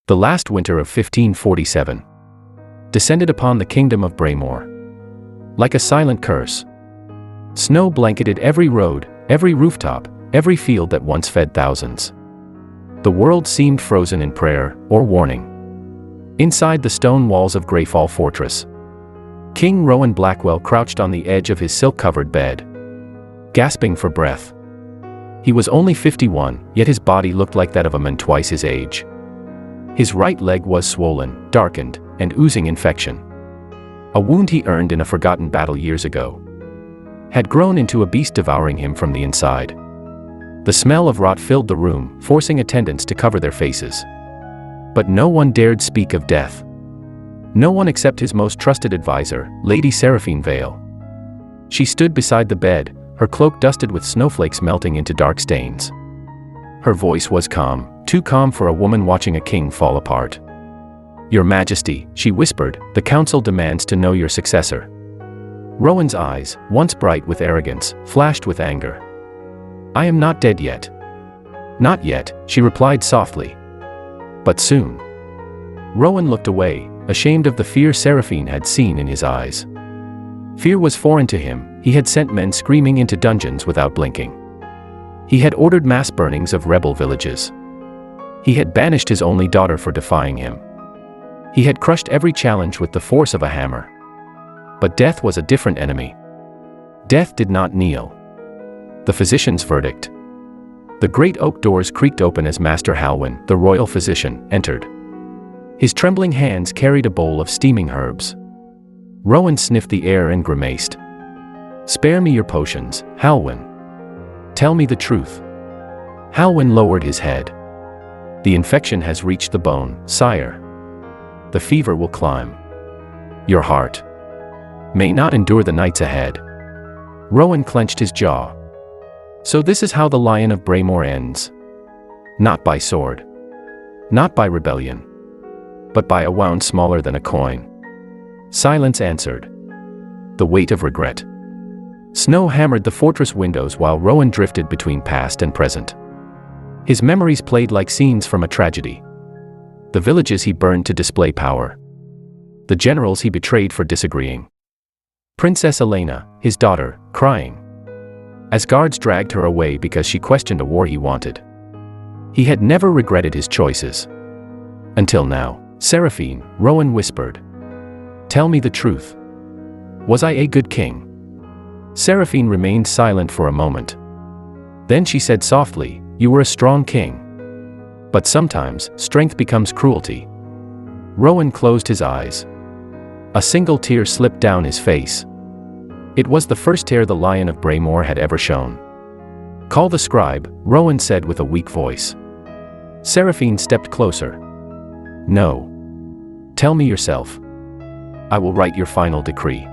The last winter of 1547 descended upon the kingdom of Braemore. Like a silent curse, snow blanketed every road, every rooftop, every field that once fed thousands. The world seemed frozen in prayer or warning. Inside the stone walls of Greyfall Fortress, King Rowan Blackwell crouched on the edge of his silk-covered bed, gasping for breath. He was only 51, yet his body looked like that of a man twice his age. His right leg was swollen, darkened, and oozing infection. A wound he earned in a forgotten battle years ago had grown into a beast devouring him from the inside. The smell of rot filled the room, forcing attendants to cover their faces. But no one dared speak of death. No one except his most trusted advisor, Lady Seraphine Vale. She stood beside the bed, her cloak dusted with snowflakes melting into dark stains. Her voice was calm, too calm for a woman watching a king fall apart. "Your Majesty," she whispered, "the council demands to know your successor." Rowan's eyes, once bright with arrogance, flashed with anger. "I am not dead yet." "Not yet," she replied softly. "But soon." Rowan looked away, ashamed of the fear Seraphine had seen in his eyes. Fear was foreign to him. He had sent men screaming into dungeons without blinking. He had ordered mass burnings of rebel villages. He had banished his only daughter for defying him. He had crushed every challenge with the force of a hammer. But death was a different enemy. Death did not kneel. The physician's verdict. The great oak doors creaked open as Master Halwyn, the royal physician, entered. His trembling hands carried a bowl of steaming herbs. Rowan sniffed the air and grimaced. "Spare me your potions, Halwyn. Tell me the truth." Halwyn lowered his head. "The infection has reached the bone, sire. The fever will climb. Your heart may not endure the nights ahead." Rowan clenched his jaw. So this is how the Lion of Braemore ends. Not by sword. Not by rebellion. But by a wound smaller than a coin. Silence answered. The weight of regret. Snow hammered the fortress windows while Rowan drifted between past and present. His memories played like scenes from a tragedy. The villages he burned to display power. The generals he betrayed for disagreeing. Princess Alaina, his daughter, crying as guards dragged her away because she questioned a war he wanted. He had never regretted his choices. Until now. "Seraphine," Rowan whispered. "Tell me the truth. Was I a good king?" Seraphine remained silent for a moment. Then she said softly, "You were a strong king. But sometimes, strength becomes cruelty." Rowan closed his eyes. A single tear slipped down his face. It was the first tear the Lion of Braemore had ever shown. "Call the scribe," Rowan said with a weak voice. Seraphine stepped closer. "No. Tell me yourself. I will write your final decree."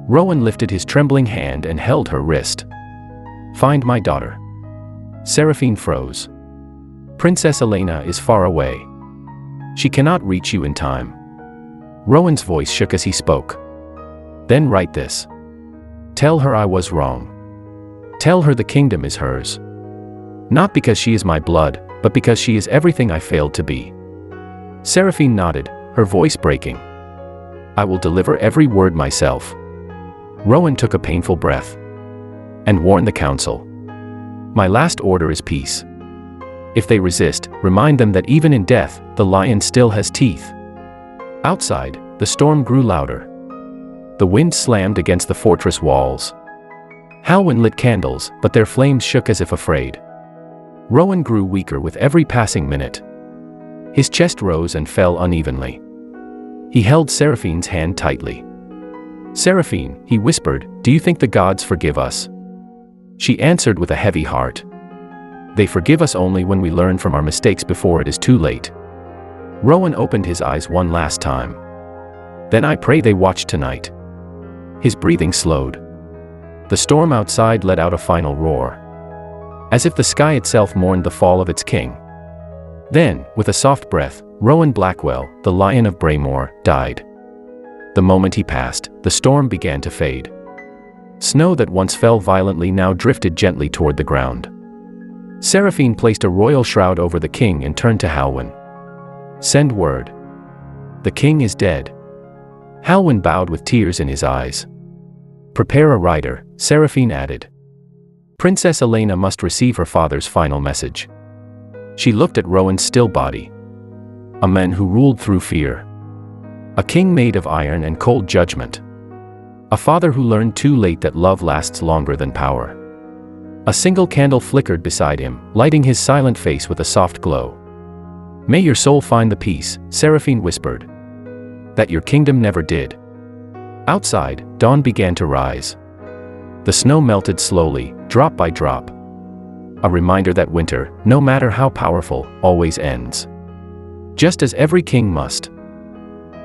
Rowan lifted his trembling hand and held her wrist. "Find my daughter." Seraphine froze. "Princess Alaina is far away. She cannot reach you in time." Rowan's voice shook as he spoke. "Then write this. Tell her I was wrong. Tell her the kingdom is hers. Not because she is my blood, but because she is everything I failed to be." Seraphine nodded, her voice breaking. "I will deliver every word myself." Rowan took a painful breath and warned the council. "My last order is peace. If they resist, remind them that even in death, the lion still has teeth." Outside, the storm grew louder. The wind slammed against the fortress walls. Halwyn lit candles, but their flames shook as if afraid. Rowan grew weaker with every passing minute. His chest rose and fell unevenly. He held Seraphine's hand tightly. "Seraphine," he whispered, "do you think the gods forgive us?" She answered with a heavy heart. "They forgive us only when we learn from our mistakes before it is too late." Rowan opened his eyes one last time. "Then I pray they watch tonight." His breathing slowed. The storm outside let out a final roar, as if the sky itself mourned the fall of its king. Then, with a soft breath, Rowan Blackwell, the Lion of Braemore, died. The moment he passed, the storm began to fade. Snow that once fell violently now drifted gently toward the ground. Seraphine placed a royal shroud over the king and turned to Halwyn. Send word. The king is dead. Halwyn bowed with tears in his eyes. Prepare a rider, Seraphine added. Princess Alaina must receive her father's final message. She looked at Rowan's still body. A man who ruled through fear. A king made of iron and cold judgment. A father who learned too late that love lasts longer than power. A single candle flickered beside him, lighting his silent face with a soft glow. May your soul find the peace, Seraphine whispered. That your kingdom never did. Outside, dawn began to rise. The snow melted slowly, drop by drop. A reminder that winter, no matter how powerful, always ends. Just as every king must.